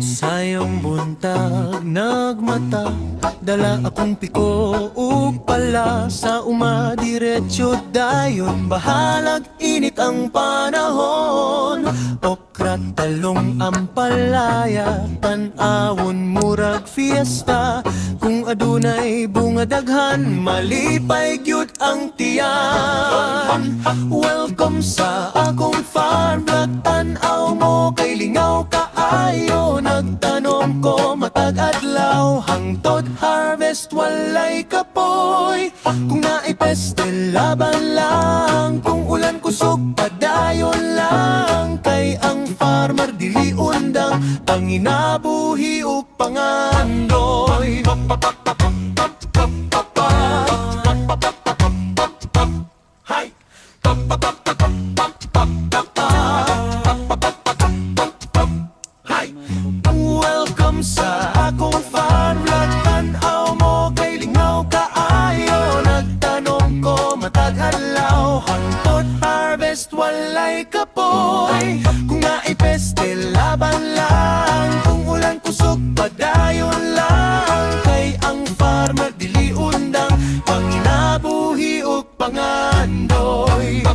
Sayang buntag nagmata, dala akong piko ug pala sa umadiretso dayon. Bahalag init ang panahon, okra talong ampalaya, tan-awon murag fiesta. Kung adunay bunga daghan, malipay gyud ang tiyan. Welcome sa akong farm, tan-aw mo kay lingaw kaayo. Nagtanom ko matag adlaw, hangtod harvest walay kapoy. Kung naipeste laban lang, kung ulan kusog padayon lang. Kay ang farmer dili undang, panginabuhi ug pangandoy. Welcome sa akong farm, tan-aw mo kay lingaw kaayo. Nagtanom ko matag adlaw, hangtod harvest walay kapoy. Kung naipeste laban lang, kung ulan kusog padayon lang. Kay ang farmer dili undang, panginabuhi ug pangandoy.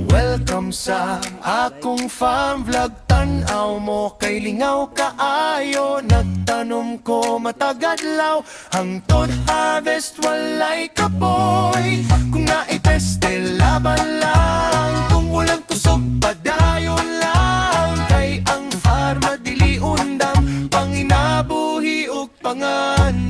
Welcome sa akong farm vlog, tan-aw mo kay lingaw kaayo. Nagtanom ko matag adlaw, hangtod harvest walay kapoy. Kung naipeste laban lang, kung ulan kusog padayon lang. Kay ang farmer dili undang, panginabuhi ug pangan